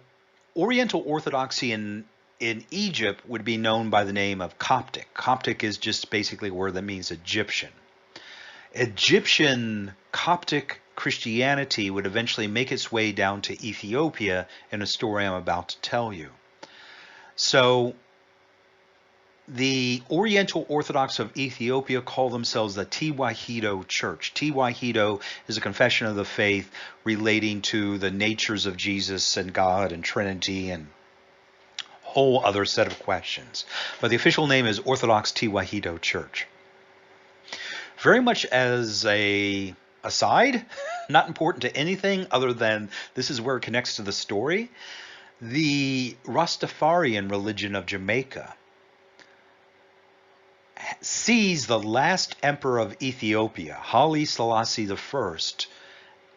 Oriental Orthodoxy in Egypt would be known by the name of Coptic. Coptic is just basically a word that means Egyptian. Egyptian Coptic Christianity would eventually make its way down to Ethiopia in a story I'm about to tell you. So The Oriental Orthodox of Ethiopia call themselves the Tewahedo Church. Tewahedo is a confession of the faith relating to the natures of Jesus and God and Trinity and a whole other set of questions. But the official name is Orthodox Tewahedo Church. Very much as a aside, not important to anything other than this is where it connects to the story. The Rastafarian religion of Jamaica sees the last emperor of Ethiopia, Haile Selassie I,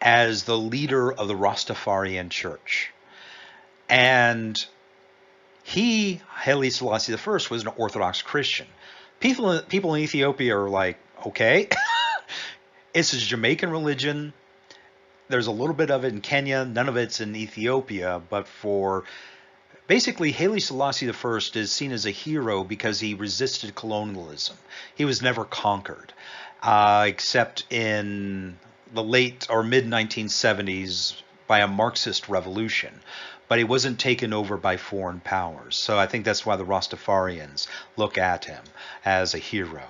as the leader of the Rastafarian church. And Haile Selassie I, was an Orthodox Christian. People in Ethiopia are like, okay, it's a Jamaican religion. There's a little bit of it in Kenya, none of it's in Ethiopia, but for basically, Haile Selassie I is seen as a hero because he resisted colonialism. He was never conquered, except in the late or mid-1970s by a Marxist revolution. But he wasn't taken over by foreign powers. So I think that's why the Rastafarians look at him as a hero.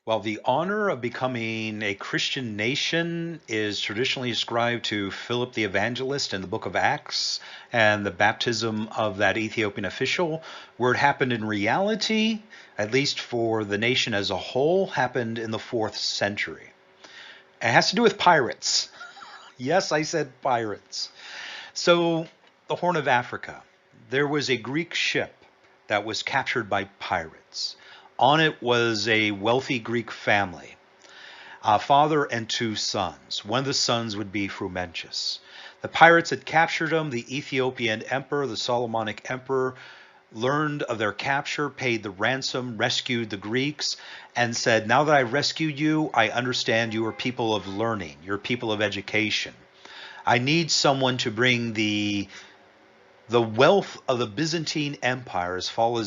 Well, the honor of becoming a Christian nation is traditionally ascribed to Philip the Evangelist in the book of Acts and the baptism of that Ethiopian official. Where it happened in reality, at least for the nation as a whole, happened in the 4th century. It has to do with pirates. Yes, I said pirates. So, the Horn of Africa. There was a Greek ship that was captured by pirates. On it was a wealthy Greek family, a father and 2 sons. One of the sons would be Frumentius. The pirates had captured him. The Ethiopian emperor, the Solomonic emperor, learned of their capture, paid the ransom, rescued the Greeks, and said, now that I rescued you, I understand you are people of learning. You're people of education. I need someone to bring the wealth of the Byzantine Empire as far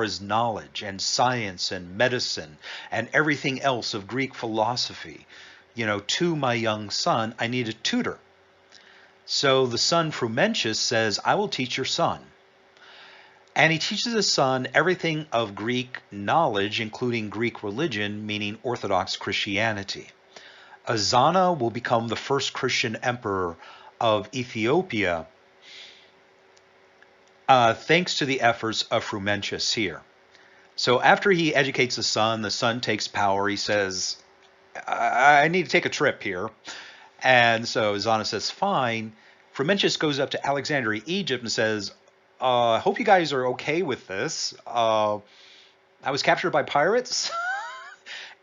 as knowledge and science and medicine and everything else of Greek philosophy, to my young son. I need a tutor. So the son Frumentius says, I will teach your son. And he teaches his son everything of Greek knowledge, including Greek religion, meaning Orthodox Christianity. Azana will become the first Christian emperor of Ethiopia, thanks to the efforts of Frumentius here. So after he educates the son takes power. He says, I need to take a trip here. And so Zana says, fine. Frumentius goes up to Alexandria, Egypt, and says, I hope you guys are okay with this. I was captured by pirates,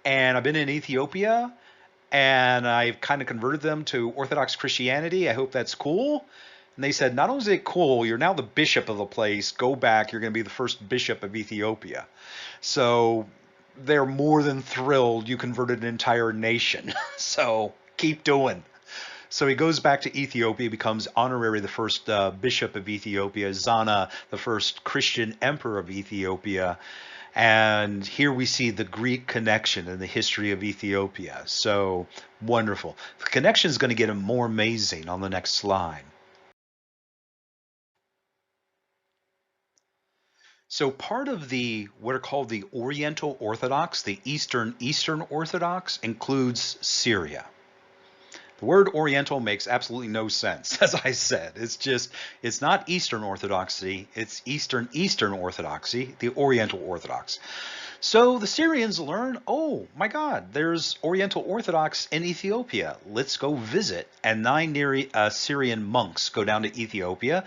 and I've been in Ethiopia, and I've kind of converted them to Orthodox Christianity. I hope that's cool. And they said, not only is it cool, you're now the bishop of the place. Go back. You're going to be the first bishop of Ethiopia. So they're more than thrilled you converted an entire nation. So keep doing. So he goes back to Ethiopia, becomes honorary the first bishop of Ethiopia, Zana, the first Christian emperor of Ethiopia. And here we see the Greek connection in the history of Ethiopia. So wonderful. The connection is going to get more amazing on the next slide. So part of what are called the Oriental Orthodox, the Eastern Orthodox, includes Syria. The word Oriental makes absolutely no sense, as I said. It's not Eastern Orthodoxy, it's Eastern Orthodoxy, the Oriental Orthodox. So the Syrians learn, oh my God, there's Oriental Orthodox in Ethiopia. Let's go visit. And 9 Syrian monks go down to Ethiopia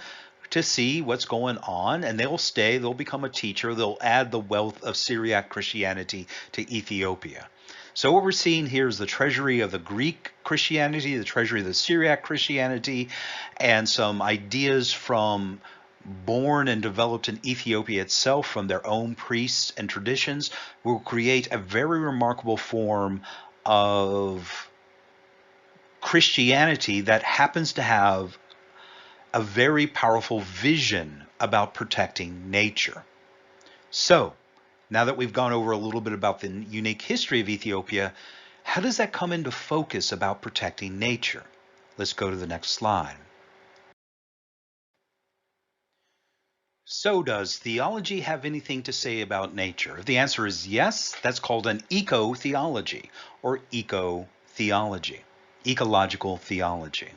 to see what's going on, and they'll become a teacher, they'll add the wealth of Syriac Christianity to Ethiopia. So what we're seeing here is the treasury of the Greek Christianity, the treasury of the Syriac Christianity, and some ideas born and developed in Ethiopia itself from their own priests and traditions will create a very remarkable form of Christianity that happens to have a very powerful vision about protecting nature. So, now that we've gone over a little bit about the unique history of Ethiopia, how does that come into focus about protecting nature? Let's go to the next slide. So, does theology have anything to say about nature? If the answer is yes, that's called an eco-theology or eco-theology, ecological theology.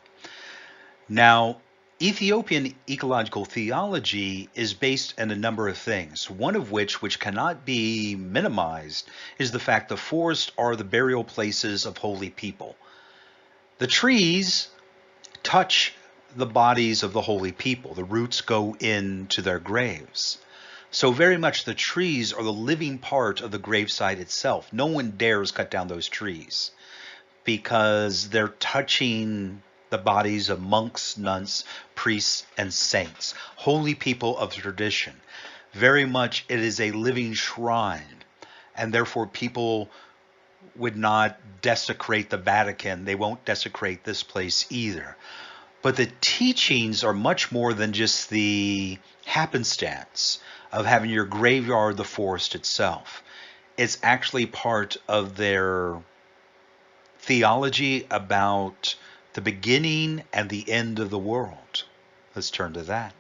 Now, Ethiopian ecological theology is based on a number of things, one of which cannot be minimized, is the fact the forests are the burial places of holy people. The trees touch the bodies of the holy people. The roots go into their graves. So very much the trees are the living part of the gravesite itself. No one dares cut down those trees because they're touching the bodies of monks, nuns, priests, and saints, holy people of tradition. Very much it is a living shrine, and therefore people would not desecrate the Vatican. They won't desecrate this place either. But the teachings are much more than just the happenstance of having your graveyard the forest itself. It's actually part of their theology about the beginning and the end of the world. Let's turn to that.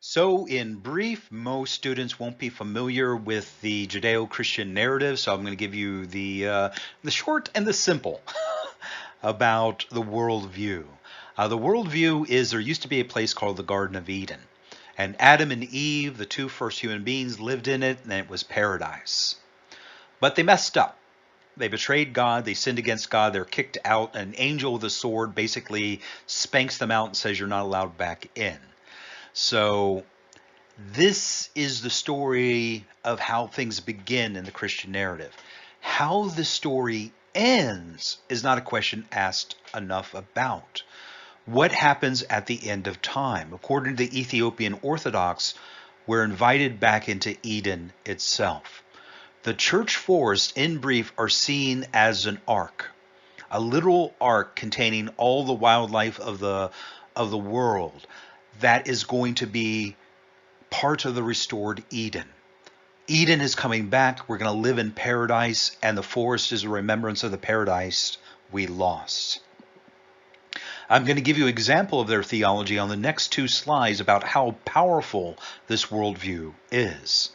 So in brief, most students won't be familiar with the Judeo-Christian narrative, so I'm going to give you the short and the simple about the worldview. The worldview is there used to be a place called the Garden of Eden, and Adam and Eve, the two first human beings, lived in it, and it was paradise. But they messed up. They betrayed God, they sinned against God, they're kicked out, an angel with a sword basically spanks them out and says you're not allowed back in. So this is the story of how things begin in the Christian narrative. How the story ends is not a question asked enough about. What happens at the end of time? According to the Ethiopian Orthodox, we're invited back into Eden itself. The church forests, in brief, are seen as an ark, a literal ark containing all the wildlife of the world that is going to be part of the restored Eden. Eden is coming back. We're going to live in paradise, and the forest is a remembrance of the paradise we lost. I'm going to give you an example of their theology on the next two slides about how powerful this worldview is.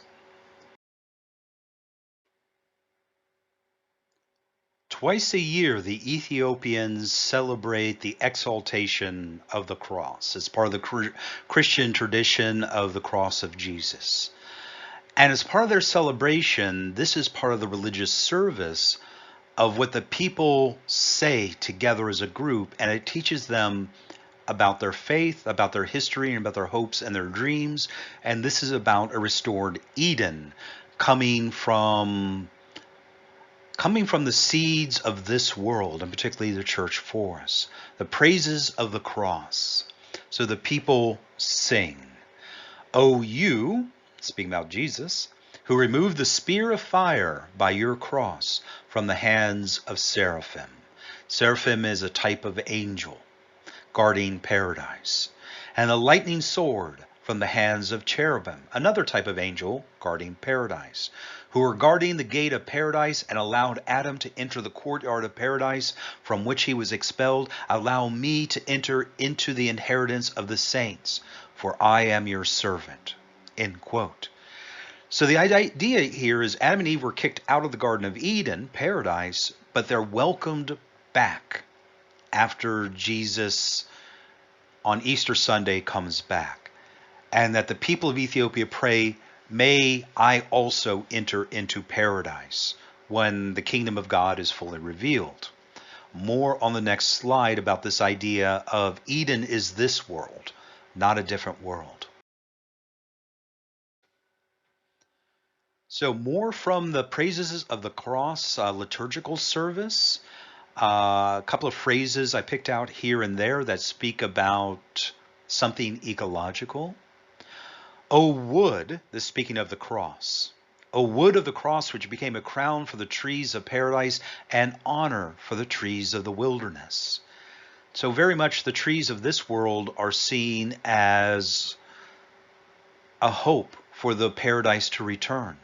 Twice a year, the Ethiopians celebrate the exaltation of the cross. It's part of the Christian tradition of the cross of Jesus. And as part of their celebration, this is part of the religious service of what the people say together as a group, and it teaches them about their faith, about their history, and about their hopes and their dreams. And this is about a restored Eden coming from the seeds of this world, and particularly the church forest, the praises of the cross. So the people sing, "O you," speaking about Jesus, "who removed the spear of fire by your cross from the hands of seraphim." Seraphim is a type of angel guarding paradise. "And the lightning sword from the hands of cherubim," another type of angel guarding paradise, "who were guarding the gate of paradise and allowed Adam to enter the courtyard of paradise from which he was expelled. Allow me to enter into the inheritance of the saints, for I am your servant." End quote. So the idea here is Adam and Eve were kicked out of the Garden of Eden, paradise, but they're welcomed back after Jesus on Easter Sunday comes back. And that the people of Ethiopia pray, "May I also enter into paradise when the kingdom of God is fully revealed." More on the next slide about this idea of Eden is this world, not a different world. So more from the praises of the cross liturgical service. A couple of phrases I picked out here and there that speak about something ecological. "O wood," this speaking of the cross, "O wood of the cross, which became a crown for the trees of paradise and honor for the trees of the wilderness." So very much the trees of this world are seen as a hope for the paradise to return.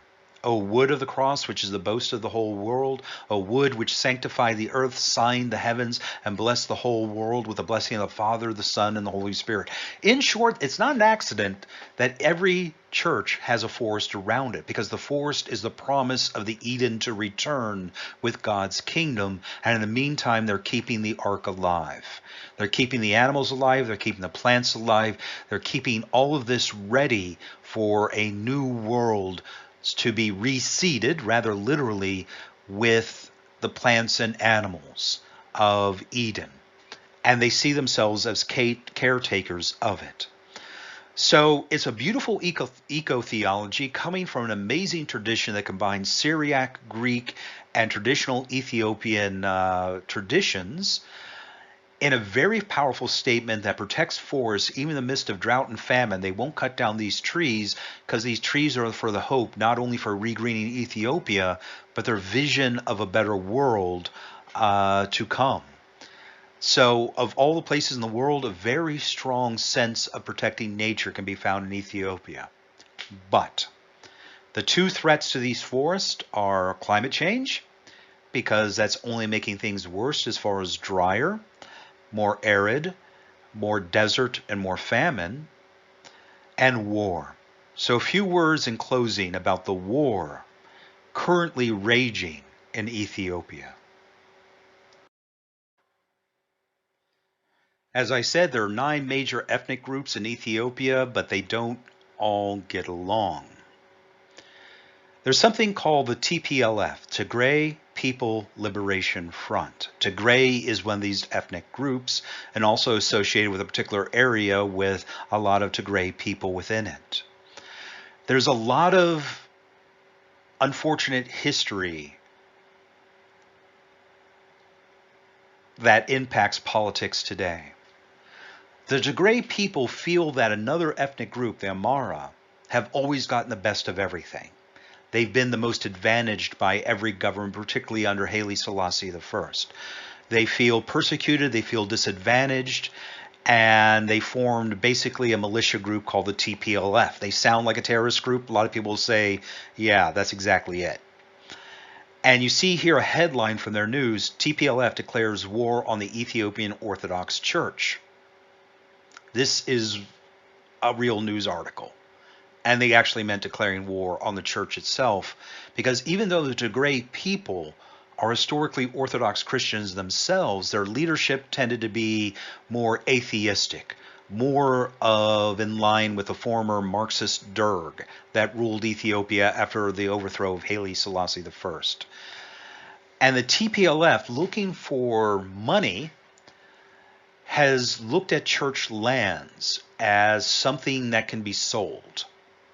O wood of the cross, which is the boast of the whole world, O wood which sanctify the earth, sign the heavens, and bless the whole world with the blessing of the Father, the Son, and the Holy Spirit. In short, it's not an accident that every church has a forest around it, because the forest is the promise of the Eden to return with God's kingdom, and in the meantime, they're keeping the ark alive. They're keeping the animals alive, they're keeping the plants alive, they're keeping all of this ready for a new world to be reseeded, rather literally, with the plants and animals of Eden. And they see themselves as caretakers of it. So it's a beautiful eco-theology coming from an amazing tradition that combines Syriac, Greek, and traditional Ethiopian traditions in a very powerful statement that protects forests even in the midst of drought and famine. They won't cut down these trees because these trees are for the hope, not only for regreening Ethiopia, but their vision of a better world to come. So of all the places in the world, a very strong sense of protecting nature can be found in Ethiopia. But the two threats to these forests are climate change, because that's only making things worse as far as drier, more arid, more desert, and more famine, and war. So a few words in closing about the war currently raging in Ethiopia. As I said, there are 9 major ethnic groups in Ethiopia, but they don't all get along. There's something called the TPLF, Tigray People Liberation Front. Tigray is one of these ethnic groups and also associated with a particular area with a lot of Tigray people within it. There's a lot of unfortunate history that impacts politics today. The Tigray people feel that another ethnic group, the Amhara, have always gotten the best of everything. They've been the most advantaged by every government, particularly under Haile Selassie I. They feel persecuted, they feel disadvantaged, and they formed basically a militia group called the TPLF. They sound like a terrorist group. A lot of people say, yeah, that's exactly it. And you see here a headline from their news: TPLF declares war on the Ethiopian Orthodox Church. This is a real news article. And they actually meant declaring war on the church itself, because even though the Tigray people are historically Orthodox Christians themselves, their leadership tended to be more atheistic, more of in line with the former Marxist Derg that ruled Ethiopia after the overthrow of Haile Selassie I. And the TPLF, looking for money, has looked at church lands as something that can be sold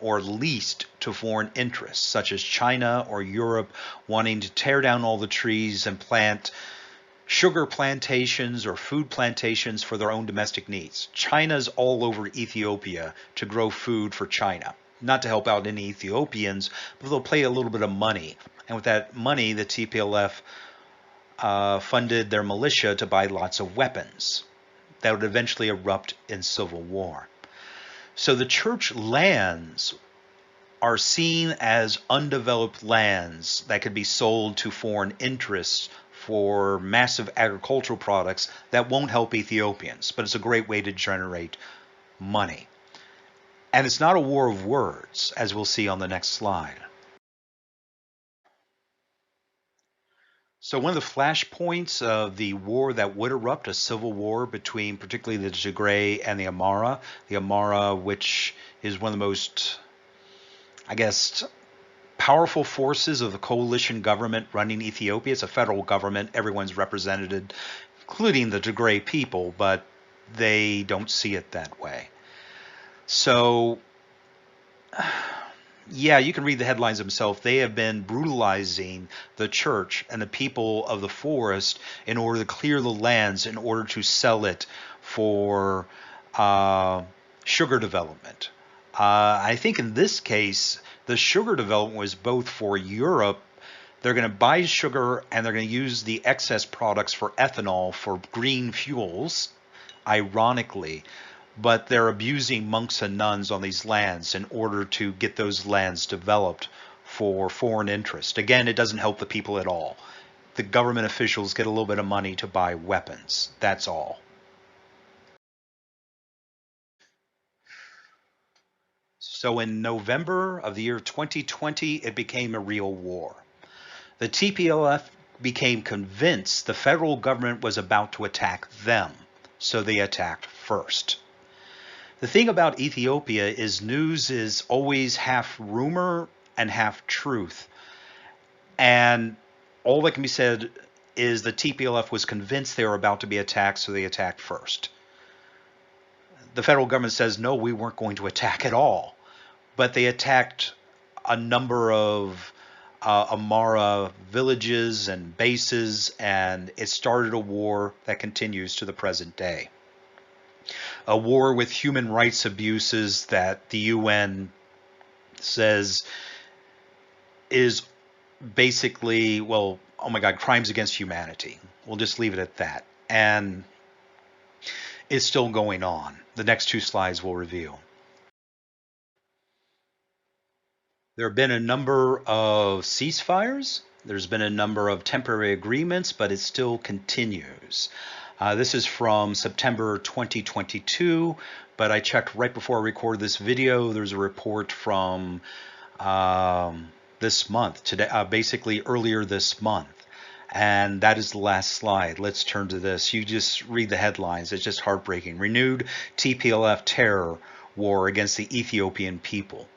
or leased to foreign interests, such as China or Europe wanting to tear down all the trees and plant sugar plantations or food plantations for their own domestic needs. China's all over Ethiopia to grow food for China. Not to help out any Ethiopians, but they'll pay a little bit of money. And with that money, the TPLF funded their militia to buy lots of weapons that would eventually erupt in civil war. So the church lands are seen as undeveloped lands that could be sold to foreign interests for massive agricultural products that won't help Ethiopians, but it's a great way to generate money. And it's not a war of words, as we'll see on the next slide. So one of the flashpoints of the war that would erupt, a civil war between particularly the Tigray and the Amhara, which is one of the most, I guess, powerful forces of the coalition government running Ethiopia. It's a federal government. Everyone's represented, including the Tigray people, but they don't see it that way. So yeah, you can read the headlines themselves. They have been brutalizing the church and the people of the forest in order to clear the lands, in order to sell it for sugar development. I think in this case, the sugar development was both for Europe. They're going to buy sugar and they're going to use the excess products for ethanol for green fuels, ironically. But they're abusing monks and nuns on these lands in order to get those lands developed for foreign interest. Again, it doesn't help the people at all. The government officials get a little bit of money to buy weapons. That's all. So in November of the year 2020, it became a real war. The TPLF became convinced the federal government was about to attack them, so they attacked first. The thing about Ethiopia is news is always half rumor and half truth. And all that can be said is the TPLF was convinced they were about to be attacked, so they attacked first. The federal government says, no, we weren't going to attack at all. But they attacked a number of Amara villages and bases, and it started a war that continues to the present day. A war with human rights abuses that the UN says is basically, well, oh my God, crimes against humanity. We'll just leave it at that. And it's still going on. The next two slides will reveal. There have been a number of ceasefires. There's been a number of temporary agreements, but it still continues. This is from September 2022, but I checked right before I recorded this video. There's a report from this month, today, basically earlier this month. And that is the last slide. Let's turn to this. You just read the headlines. It's just heartbreaking. Renewed TPLF terror war against the Ethiopian people.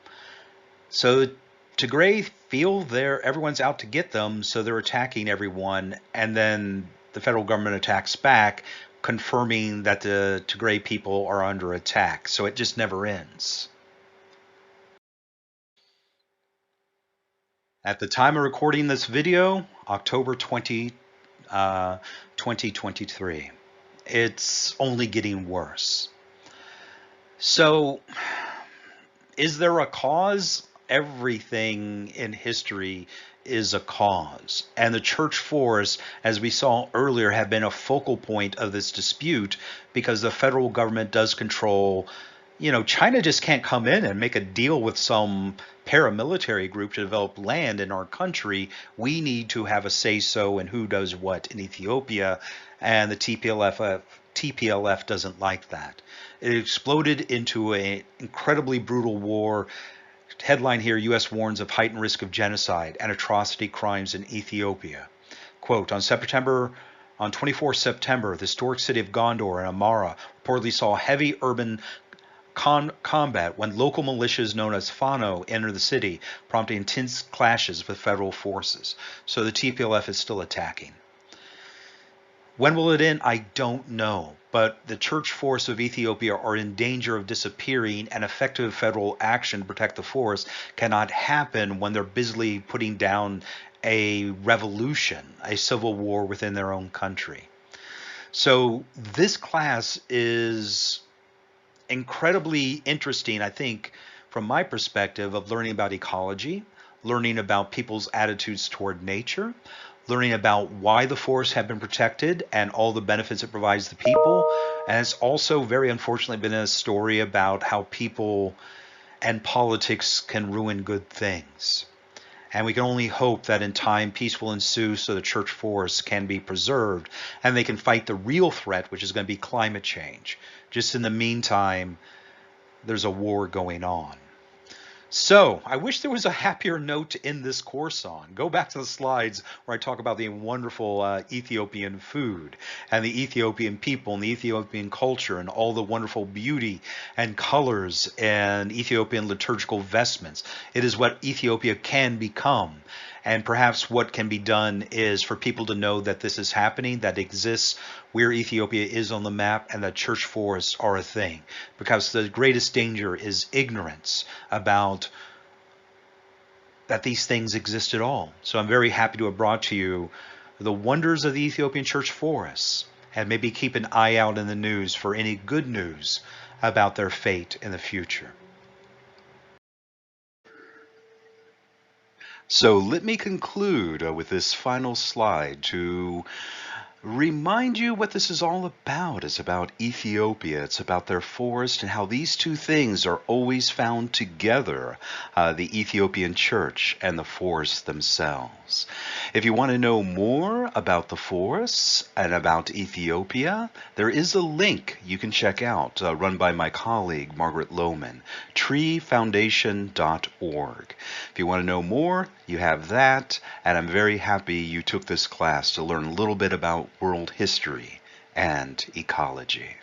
So Tigray feel everyone's out to get them, so they're attacking everyone, and then the federal government attacks back, confirming that the Tigray people are under attack. So it just never ends. At the time of recording this video, October 2023, it's only getting worse. So is there a cause? Everything in history is a cause. And the church forests, as we saw earlier, have been a focal point of this dispute because the federal government does control. China just can't come in and make a deal with some paramilitary group to develop land in our country. We need to have a say-so in who does what in Ethiopia, and the TPLF doesn't like that. It exploded into an incredibly brutal war. Headline here, U.S. warns of heightened risk of genocide and atrocity crimes in Ethiopia. Quote, on 24 September, the historic city of Gondar and Amara reportedly saw heavy urban combat when local militias known as Fano entered the city, prompting intense clashes with federal forces. So the TPLF is still attacking. When will it end? I don't know. But the church forests of Ethiopia are in danger of disappearing, and effective federal action to protect the forest cannot happen when they're busily putting down a revolution, a civil war within their own country. So this class is incredibly interesting, I think, from my perspective of learning about ecology, learning about people's attitudes toward nature, learning about why the forests have been protected and all the benefits it provides the people. And it's also very unfortunately been a story about how people and politics can ruin good things. And we can only hope that in time peace will ensue so the church forests can be preserved and they can fight the real threat, which is going to be climate change. Just in the meantime, there's a war going on. So I wish there was a happier note to end this course on. Go back to the slides where I talk about the wonderful Ethiopian food and the Ethiopian people and the Ethiopian culture and all the wonderful beauty and colors and Ethiopian liturgical vestments. It is what Ethiopia can become. And perhaps what can be done is for people to know that this is happening, that exists, where Ethiopia is on the map, and that church forests are a thing. Because the greatest danger is ignorance about that these things exist at all. So I'm very happy to have brought to you the wonders of the Ethiopian church forests, and maybe keep an eye out in the news for any good news about their fate in the future. So let me conclude with this final slide to remind you what this is all about. It's about Ethiopia. It's about their forest and how these two things are always found together, the Ethiopian church and the forests themselves. If you want to know more about the forests and about Ethiopia, there is a link you can check out, run by my colleague, Margaret Lohman, treefoundation.org. If you want to know more, you have that, and I'm very happy you took this class to learn a little bit about world history and ecology.